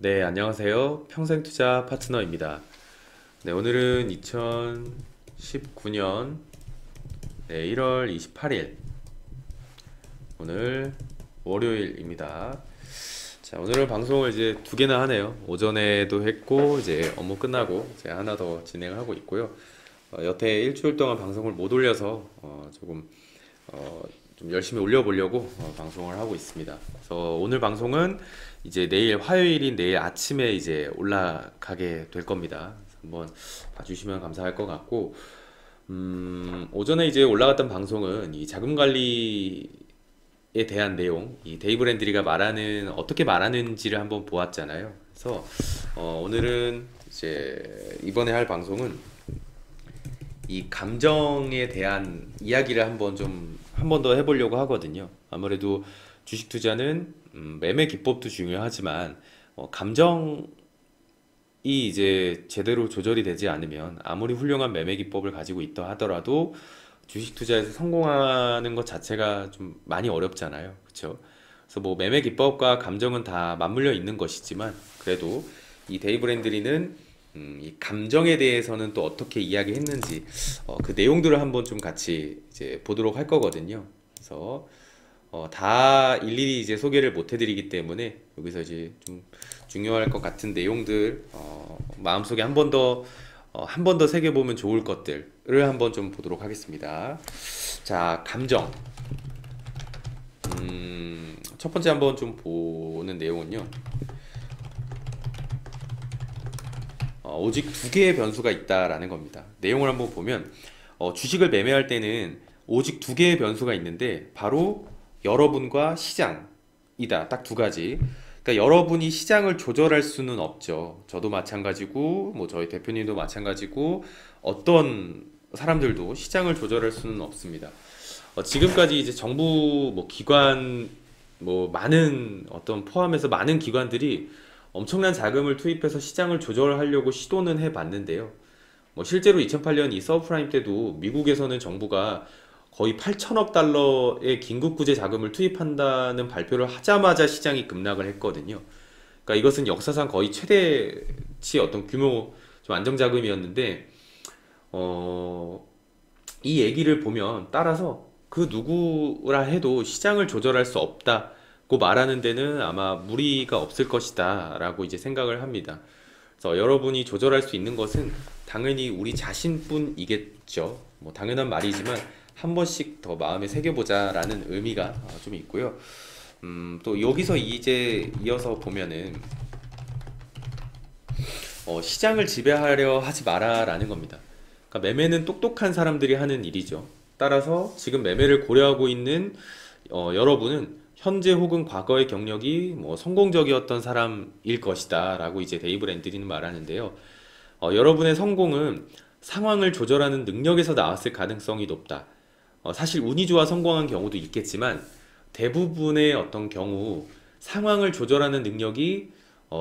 네, 안녕하세요. 평생투자 파트너입니다. 네, 오늘은 2019년 1월 28일, 오늘 월요일입니다. 자, 오늘은 방송을 이제 두 개나 하네요. 오전에도 했고, 이제 업무 끝나고 이제 하나 더 진행을 하고 있고요. 여태 일주일 동안 방송을 못 올려서 조금 어, 좀 열심히 올려보려고 방송을 하고 있습니다. 그래서 오늘 방송은 이제 내일 화요일인 내일 아침에 이제 올라가게 될 겁니다. 그래서 한번 봐주시면 감사할 것 같고, 오전에 이제 올라갔던 방송은 이 자금 관리에 대한 내용, 이 데이브 랜드리가 말하는 어떻게 말하는지를 한번 보았잖아요. 그래서 오늘은 이제 이번에 할 방송은 이 감정에 대한 이야기를 한번 좀 한 번 더 해보려고 하거든요. 아무래도 주식 투자는 매매 기법도 중요하지만 감정이 이제 제대로 조절이 되지 않으면 아무리 훌륭한 매매 기법을 가지고 있다 하더라도 주식 투자에서 성공하는 것 자체가 좀 많이 어렵잖아요. 그렇죠? 그래서 뭐 매매 기법과 감정은 다 맞물려 있는 것이지만 그래도 이 데이브 랜드리는 이 감정에 대해서는 또 어떻게 이야기했는지 그 내용들을 한번 좀 같이 이제 보도록 할 거거든요. 그래서 다 일일이 이제 소개를 못 해드리기 때문에 여기서 이제 좀 중요할 것 같은 내용들 마음속에 한 번 더 새겨보면 좋을 것들을 한번 좀 보도록 하겠습니다. 자, 감정. 첫 번째 한번 좀 보는 내용은요. 오직 두 개의 변수가 있다라는 겁니다. 내용을 한번 보면 주식을 매매할 때는 오직 두 개의 변수가 있는데 바로 여러분과 시장이다. 딱 두 가지. 그러니까 여러분이 시장을 조절할 수는 없죠. 저도 마찬가지고 뭐 저희 대표님도 마찬가지고 어떤 사람들도 시장을 조절할 수는 없습니다. 지금까지 이제 정부 뭐 기관 뭐 많은 어떤 포함해서 많은 기관들이 엄청난 자금을 투입해서 시장을 조절하려고 시도는 해봤는데요. 뭐 실제로 2008년 이 서브프라임 때도 미국에서는 정부가 거의 8천억 달러의 긴급구제 자금을 투입한다는 발표를 하자마자 시장이 급락을 했거든요. 그러니까 이것은 역사상 거의 최대치 어떤 규모 좀 안정자금이었는데 어, 이 얘기를 보면 따라서 그 누구라 해도 시장을 조절할 수 없다고 말하는 데는 아마 무리가 없을 것이다 라고 이제 생각을 합니다. 그래서 여러분이 조절할 수 있는 것은 당연히 우리 자신뿐이겠죠. 뭐 당연한 말이지만 한 번씩 더 마음에 새겨보자 라는 의미가 좀 있고요. 또 여기서 이제 이어서 보면은 시장을 지배하려 하지 마라 라는 겁니다. 그러니까 매매는 똑똑한 사람들이 하는 일이죠. 따라서 지금 매매를 고려하고 있는 여러분은 현재 혹은 과거의 경력이 뭐 성공적이었던 사람일 것이다 라고 이제 데이브 랜드리는 말하는데요. 여러분의 성공은 상황을 조절하는 능력에서 나왔을 가능성이 높다. 사실 운이 좋아 성공한 경우도 있겠지만 대부분의 어떤 경우 상황을 조절하는 능력이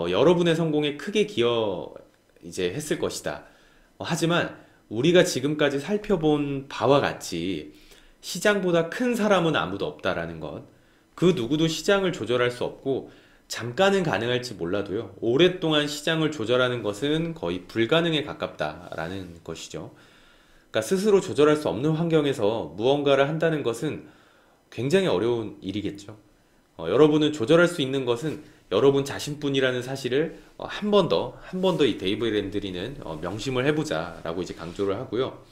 여러분의 성공에 크게 기여 이제 했을 것이다. 하지만 우리가 지금까지 살펴본 바와 같이 시장보다 큰 사람은 아무도 없다라는 것. 그 누구도 시장을 조절할 수 없고 잠깐은 가능할지 몰라도요. 오랫동안 시장을 조절하는 것은 거의 불가능에 가깝다라는 것이죠. 그러니까 스스로 조절할 수 없는 환경에서 무언가를 한다는 것은 굉장히 어려운 일이겠죠. 여러분은 조절할 수 있는 것은 여러분 자신뿐이라는 사실을 한 번 더 이 데이브 랜드리는 명심을 해보자라고 이제 강조를 하고요.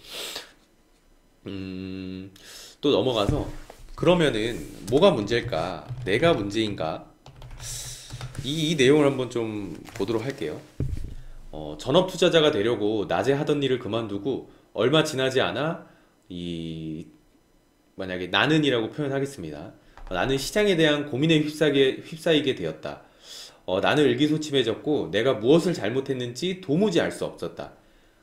또 넘어가서 그러면은 뭐가 문제일까? 내가 문제인가? 이 내용을 한번 좀 보도록 할게요. 전업 투자자가 되려고 낮에 하던 일을 그만두고 얼마 지나지 않아 이 만약에 나는이라고 표현하겠습니다. 나는 시장에 대한 고민에 휩싸이게 되었다. 나는 의기소침해졌고 내가 무엇을 잘못했는지 도무지 알 수 없었다.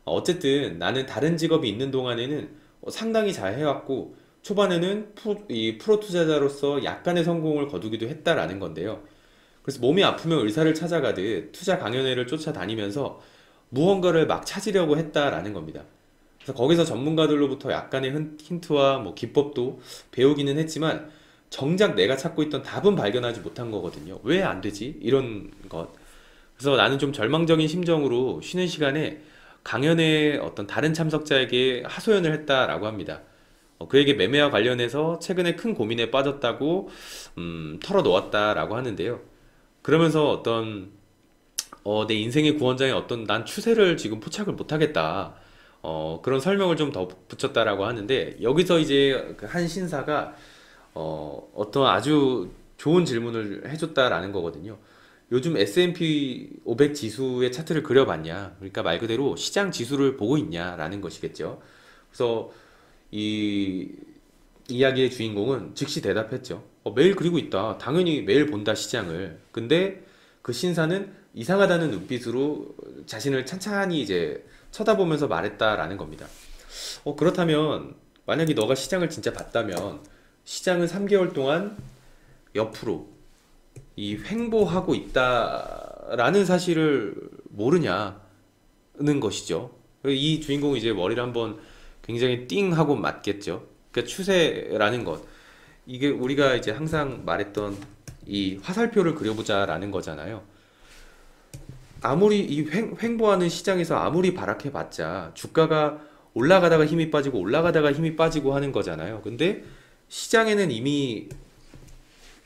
어쨌든 나는 다른 직업이 있는 동안에는 상당히 잘 해왔고 초반에는 이 프로 투자자로서 약간의 성공을 거두기도 했다라는 건데요. 그래서 몸이 아프면 의사를 찾아가듯 투자 강연회를 쫓아다니면서 무언가를 막 찾으려고 했다라는 겁니다. 그래서 거기서 전문가들로부터 약간의 힌트와 뭐 기법도 배우기는 했지만 정작 내가 찾고 있던 답은 발견하지 못한 거거든요. 왜 안 되지? 이런 것. 그래서 나는 좀 절망적인 심정으로 쉬는 시간에 강연에 어떤 다른 참석자에게 하소연을 했다라고 합니다. 그에게 매매와 관련해서 최근에 큰 고민에 빠졌다고 털어놓았다라고 하는데요. 그러면서 어떤 내 인생의 구원장에 어떤 난 추세를 지금 포착을 못하겠다. 그런 설명을 좀 더 붙였다라고 하는데 여기서 이제 그 한 신사가 어떤 아주 좋은 질문을 해줬다라는 거거든요. 요즘 S&P 500 지수의 차트를 그려봤냐? 그러니까 말 그대로 시장 지수를 보고 있냐라는 것이겠죠. 그래서 이 이야기의 주인공은 즉시 대답했죠. 매일 그리고 있다. 당연히 매일 본다, 시장을. 근데 그 신사는 이상하다는 눈빛으로 자신을 찬찬히 이제 쳐다보면서 말했다라는 겁니다. 그렇다면 만약에 너가 시장을 진짜 봤다면 시장은 3개월 동안 옆으로 이 횡보하고 있다라는 사실을 모르냐는 것이죠. 이 주인공이 이제 머리를 한번 굉장히 띵 하고 맞겠죠. 그러니까 추세라는 것. 이게 우리가 이제 항상 말했던 이 화살표를 그려보자라는 거잖아요. 아무리 이 횡보하는 시장에서 아무리 바락해봤자 주가가 올라가다가 힘이 빠지고 올라가다가 힘이 빠지고 하는 거잖아요. 근데 시장에는 이미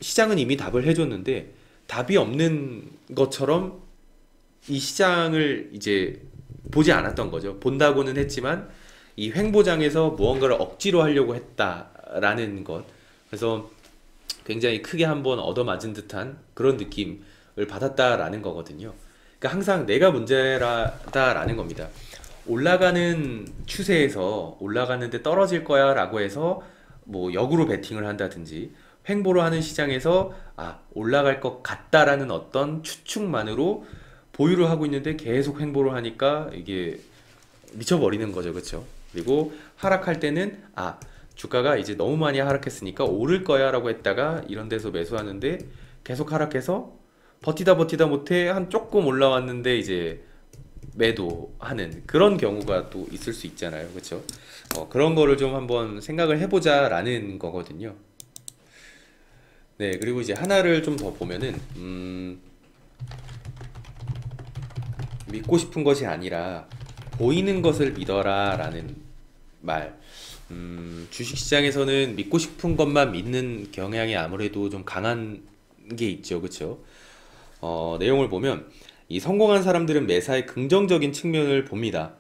시장은 이미 답을 해줬는데 답이 없는 것처럼 이 시장을 이제 보지 않았던 거죠. 본다고는 했지만 이 횡보장에서 무언가를 억지로 하려고 했다라는 것. 그래서 굉장히 크게 한번 얻어맞은 듯한 그런 느낌을 받았다라는 거거든요. 그러니까 항상 내가 문제라다라는 겁니다. 올라가는 추세에서 올라가는데 떨어질 거야 라고 해서 뭐 역으로 베팅을 한다든지 횡보를 하는 시장에서 올라갈 것 같다라는 어떤 추측만으로 보유를 하고 있는데 계속 횡보를 하니까 이게 미쳐버리는 거죠. 그렇죠? 그리고 하락할 때는 주가가 이제 너무 많이 하락했으니까 오를 거야 라고 했다가 이런 데서 매수하는데 계속 하락해서 버티다 못해 한 조금 올라왔는데 이제 매도하는 그런 경우가 또 있을 수 있잖아요. 그렇죠? 그런 거를 좀 한번 생각을 해보자 라는 거거든요. 네, 그리고 이제 하나를 좀 더 보면은 믿고 싶은 것이 아니라 보이는 것을 믿어라 라는 말. 주식시장에서는 믿고 싶은 것만 믿는 경향이 아무래도 좀 강한 게 있죠. 그쵸? 내용을 보면 이 성공한 사람들은 매사에 긍정적인 측면을 봅니다.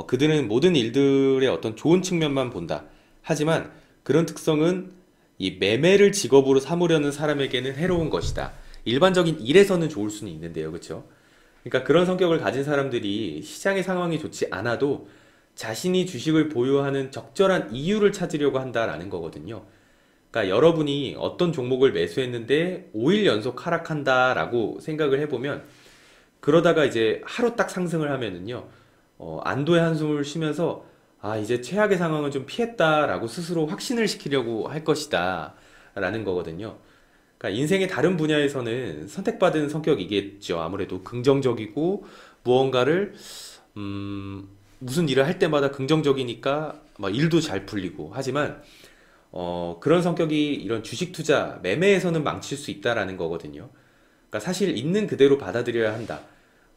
그들은 모든 일들의 어떤 좋은 측면만 본다. 하지만 그런 특성은 이 매매를 직업으로 삼으려는 사람에게는 해로운 것이다. 일반적인 일에서는 좋을 수는 있는데요. 그쵸? 그러니까 그런 성격을 가진 사람들이 시장의 상황이 좋지 않아도 자신이 주식을 보유하는 적절한 이유를 찾으려고 한다라는 거거든요. 그러니까 여러분이 어떤 종목을 매수했는데 5일 연속 하락한다라고 생각을 해보면 그러다가 이제 하루 딱 상승을 하면은요, 안도의 한숨을 쉬면서 이제 최악의 상황은 좀 피했다라고 스스로 확신을 시키려고 할 것이다 라는 거거든요. 그러니까 인생의 다른 분야에서는 선택받은 성격이겠죠. 아무래도 긍정적이고 무언가를 무슨 일을 할 때마다 긍정적이니까 막 일도 잘 풀리고 하지만 그런 성격이 이런 주식 투자, 매매에서는 망칠 수 있다라는 거거든요. 그러니까 사실 있는 그대로 받아들여야 한다.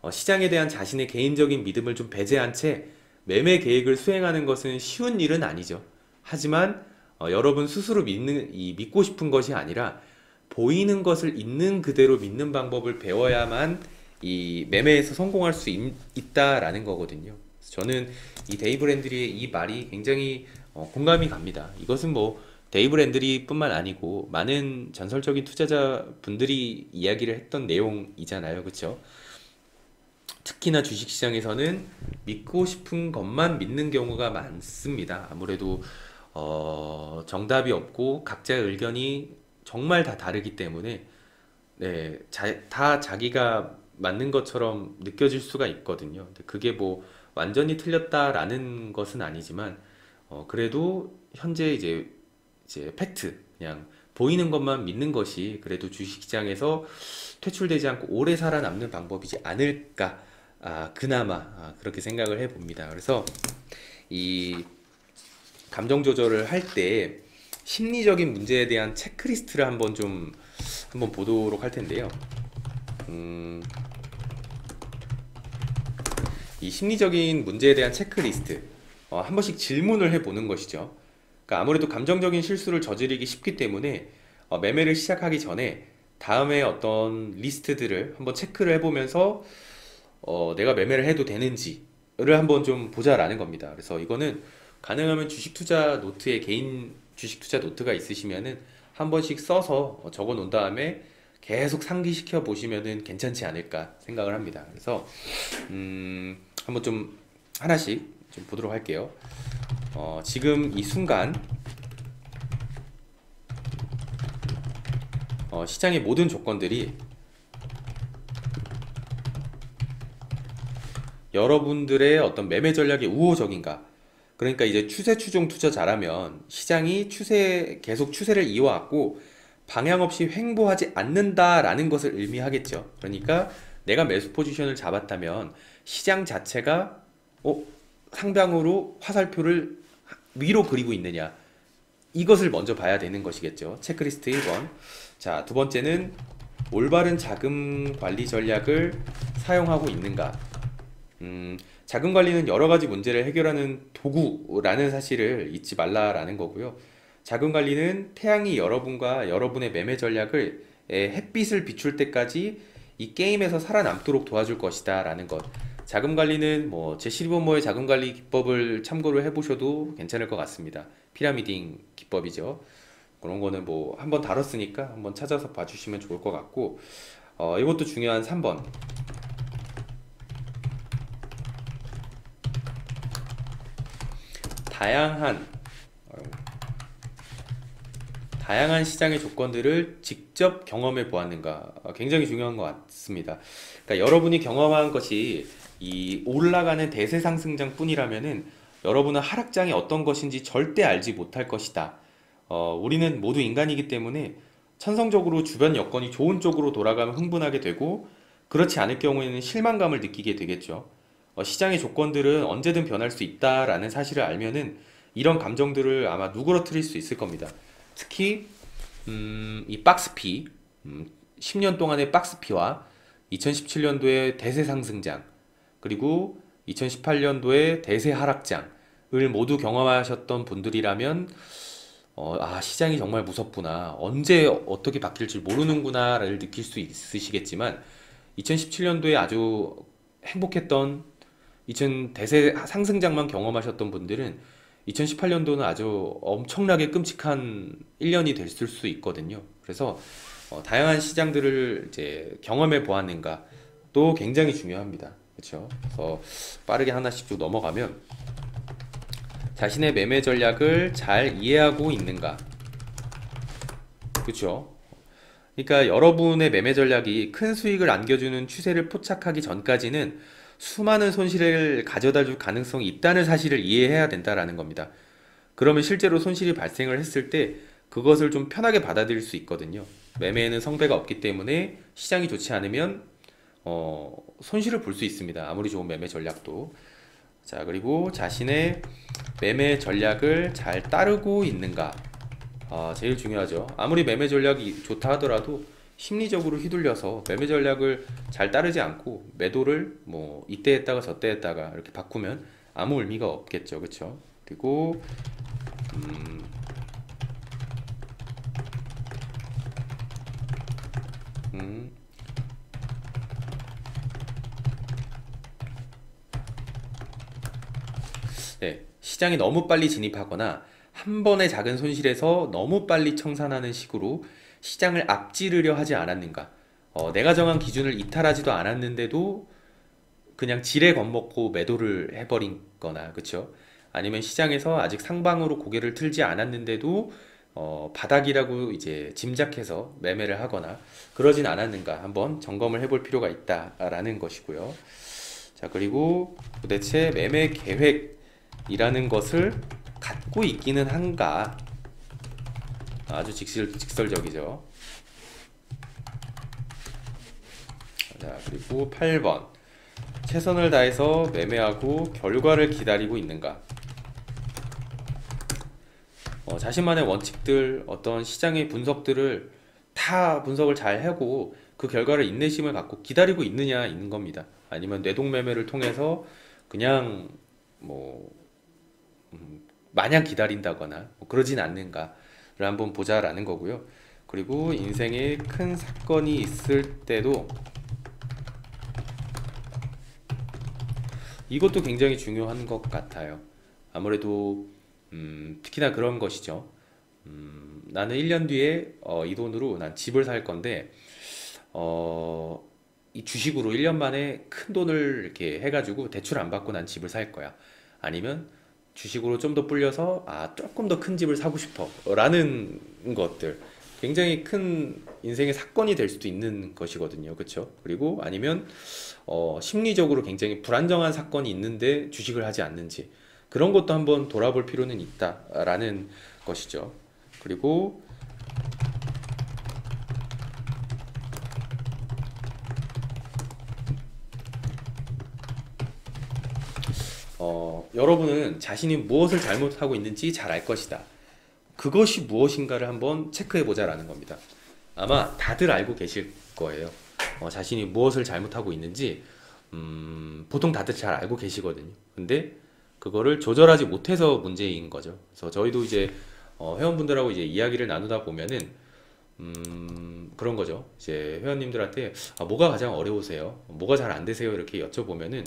시장에 대한 자신의 개인적인 믿음을 좀 배제한 채 매매 계획을 수행하는 것은 쉬운 일은 아니죠. 하지만 여러분 스스로 믿고 싶은 것이 아니라 보이는 것을 있는 그대로 믿는 방법을 배워야만 이 매매에서 성공할 수 있다라는 거거든요. 저는 이 데이브 랜드리의 이 말이 굉장히 공감이 갑니다. 이것은 뭐 데이브 랜드리 뿐만 아니고 많은 전설적인 투자자분들이 이야기를 했던 내용이잖아요. 그렇죠? 특히나 주식시장에서는 믿고 싶은 것만 믿는 경우가 많습니다. 아무래도 정답이 없고 각자의 의견이 정말 다 다르기 때문에 네, 다 자기가 맞는 것처럼 느껴질 수가 있거든요. 근데 그게 뭐 완전히 틀렸다라는 것은 아니지만 그래도 현재 이제 팩트 그냥 보이는 것만 믿는 것이 그래도 주식시장에서 퇴출되지 않고 오래 살아남는 방법이지 않을까 그나마 그렇게 생각을 해봅니다. 그래서 이 감정 조절을 할 때 심리적인 문제에 대한 체크리스트를 한번 보도록 할 텐데요. 이 심리적인 문제에 대한 체크리스트, 한 번씩 질문을 해보는 것이죠. 그러니까 아무래도 감정적인 실수를 저지르기 쉽기 때문에 매매를 시작하기 전에 다음에 어떤 리스트들을 한번 체크를 해보면서 내가 매매를 해도 되는지를 한번 좀 보자라는 겁니다. 그래서 이거는 가능하면 주식 투자 노트에 개인 주식 투자 노트가 있으시면은 한 번씩 써서 적어 놓은 다음에 계속 상기시켜 보시면은 괜찮지 않을까 생각을 합니다. 그래서 한번 좀 하나씩 좀 보도록 할게요. 지금 이 순간 시장의 모든 조건들이 여러분들의 어떤 매매 전략이 우호적인가? 그러니까 이제 추세 추종 투자 잘하면 시장이 계속 추세를 이어왔고 방향 없이 횡보하지 않는다라는 것을 의미하겠죠. 그러니까 내가 매수 포지션을 잡았다면 시장 자체가 상방으로 화살표를 위로 그리고 있느냐. 이것을 먼저 봐야 되는 것이겠죠. 체크리스트 1번. 자, 두 번째는 올바른 자금 관리 전략을 사용하고 있는가. 자금 관리는 여러 가지 문제를 해결하는 도구라는 사실을 잊지 말라라는 거고요. 자금 관리는 태양이 여러분과 여러분의 매매 전략을 햇빛을 비출 때까지 이 게임에서 살아남도록 도와줄 것이다 라는 것. 자금 관리는 뭐 제12번모의 자금 관리 기법을 참고를 해보셔도 괜찮을 것 같습니다. 피라미딩 기법이죠. 그런 거는 뭐 한번 다뤘으니까 한번 찾아서 봐주시면 좋을 것 같고, 이것도 중요한 3번. 다양한 시장의 조건들을 직접 경험해 보았는가. 굉장히 중요한 것 같습니다. 그러니까 여러분이 경험한 것이 이 올라가는 대세 상승장 뿐이라면은 여러분은 하락장이 어떤 것인지 절대 알지 못할 것이다. 우리는 모두 인간이기 때문에 천성적으로 주변 여건이 좋은 쪽으로 돌아가면 흥분하게 되고, 그렇지 않을 경우에는 실망감을 느끼게 되겠죠. 시장의 조건들은 언제든 변할 수 있다라는 사실을 알면은 이런 감정들을 아마 누그러뜨릴 수 있을 겁니다. 특히 이 박스피, 10년 동안의 박스피와 2017년도의 대세 상승장, 그리고 2018년도의 대세 하락장을 모두 경험하셨던 분들이라면 시장이 정말 무섭구나, 언제 어떻게 바뀔지 모르는구나를 느낄 수 있으시겠지만, 2017년도에 아주 행복했던 대세 상승장만 경험하셨던 분들은 2018년도는 아주 엄청나게 끔찍한 1년이 됐을 수 있거든요. 그래서 다양한 시장들을 이제 경험해 보았는가 또 굉장히 중요합니다. 그렇죠? 그래서 빠르게 하나씩 쭉 넘어가면, 자신의 매매 전략을 잘 이해하고 있는가. 그렇죠? 그러니까 여러분의 매매 전략이 큰 수익을 안겨주는 추세를 포착하기 전까지는 수많은 손실을 가져다 줄 가능성이 있다는 사실을 이해해야 된다라는 겁니다. 그러면 실제로 손실이 발생을 했을 때 그것을 좀 편하게 받아들일 수 있거든요. 매매에는 성배가 없기 때문에 시장이 좋지 않으면 손실을 볼 수 있습니다. 아무리 좋은 매매 전략도. 자, 그리고 자신의 매매 전략을 잘 따르고 있는가. 제일 중요하죠. 아무리 매매 전략이 좋다 하더라도 심리적으로 휘둘려서 매매 전략을 잘 따르지 않고 매도를 뭐 이때 했다가 저때 했다가 이렇게 바꾸면 아무 의미가 없겠죠. 그렇죠? 그리고 네, 시장에 너무 빨리 진입하거나 한 번의 작은 손실에서 너무 빨리 청산하는 식으로 시장을 앞지르려 하지 않았는가. 내가 정한 기준을 이탈하지도 않았는데도 그냥 지레 겁먹고 매도를 해버린 거나, 그쵸? 아니면 시장에서 아직 상방으로 고개를 틀지 않았는데도 바닥이라고 이제 짐작해서 매매를 하거나 그러진 않았는가 한번 점검을 해볼 필요가 있다라는 것이고요. 자, 그리고 도대체 매매 계획이라는 것을 갖고 있기는 한가. 아주 직설적이죠. 자, 그리고 8번. 최선을 다해서 매매하고 결과를 기다리고 있는가. 자신만의 원칙들, 어떤 시장의 분석들을 다 분석을 잘 하고 그 결과를 인내심을 갖고 기다리고 있느냐 있는 겁니다. 아니면 뇌동매매를 통해서 그냥 뭐 마냥 기다린다거나 뭐 그러진 않는가를 한번 보자라는 거고요. 그리고 인생에 큰 사건이 있을 때도 이것도 굉장히 중요한 것 같아요. 아무래도 특히나 그런 것이죠. 나는 1년 뒤에 이 돈으로 난 집을 살 건데 어, 이 주식으로 1년 만에 큰 돈을 이렇게 해가지고 대출 안 받고 난 집을 살 거야. 아니면 주식으로 좀 더 불려서 조금 더 큰 집을 사고 싶어 라는 것들 굉장히 큰 인생의 사건이 될 수도 있는 것이거든요. 그렇죠? 그리고 아니면 심리적으로 굉장히 불안정한 사건이 있는데 주식을 하지 않는지 그런 것도 한번 돌아볼 필요는 있다라는 것이죠. 그리고 여러분은 자신이 무엇을 잘못하고 있는지 잘 알 것이다. 그것이 무엇인가를 한번 체크해 보자라는 겁니다. 아마 다들 알고 계실 거예요. 자신이 무엇을 잘못하고 있는지 보통 다들 잘 알고 계시거든요. 근데 그거를 조절하지 못해서 문제인 거죠. 그래서 저희도 이제 회원분들하고 이제 이야기를 나누다 보면은 그런 거죠. 이제 회원님들한테 뭐가 가장 어려우세요? 뭐가 잘 안 되세요? 이렇게 여쭤보면은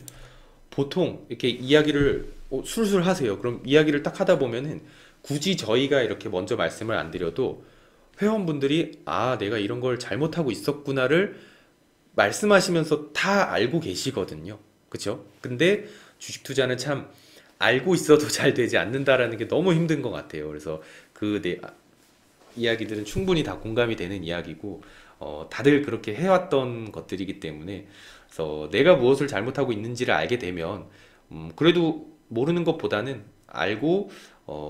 보통 이렇게 이야기를 술술 하세요. 그럼 이야기를 딱 하다 보면은 굳이 저희가 이렇게 먼저 말씀을 안 드려도 회원분들이 내가 이런 걸 잘못하고 있었구나를 말씀하시면서 다 알고 계시거든요. 그쵸? 근데 주식 투자는 참 알고 있어도 잘 되지 않는다라는 게 너무 힘든 것 같아요. 그래서 이야기들은 충분히 다 공감이 되는 이야기고, 다들 그렇게 해왔던 것들이기 때문에, 그래서 내가 무엇을 잘못하고 있는지를 알게 되면, 그래도 모르는 것보다는 알고,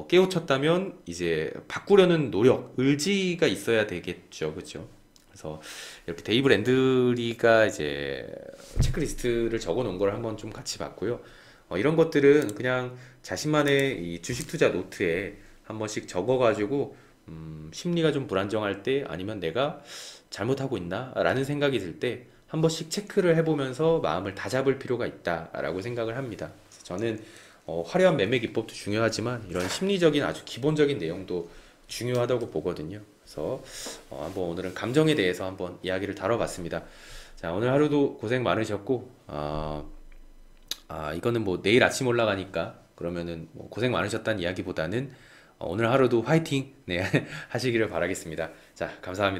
깨우쳤다면 이제 바꾸려는 노력, 의지가 있어야 되겠죠. 그렇죠? 그래서 이렇게 데이브 랜드리가 이제 체크리스트를 적어 놓은 걸 한번 좀 같이 봤고요. 이런 것들은 그냥 자신만의 이 주식 투자 노트에 한 번씩 적어가지고 심리가 좀 불안정할 때 아니면 내가 잘못하고 있나? 라는 생각이 들 때 한 번씩 체크를 해보면서 마음을 다잡을 필요가 있다라고 생각을 합니다. 그래서 저는 화려한 매매 기법도 중요하지만 이런 심리적인 아주 기본적인 내용도 중요하다고 보거든요. 그래서 한번 오늘은 감정에 대해서 한번 이야기를 다뤄봤습니다. 자, 오늘 하루도 고생 많으셨고, 이거는 뭐 내일 아침 올라가니까 그러면은 뭐 고생 많으셨다는 이야기보다는 오늘 하루도 화이팅 네, 하시기를 바라겠습니다. 자, 감사합니다.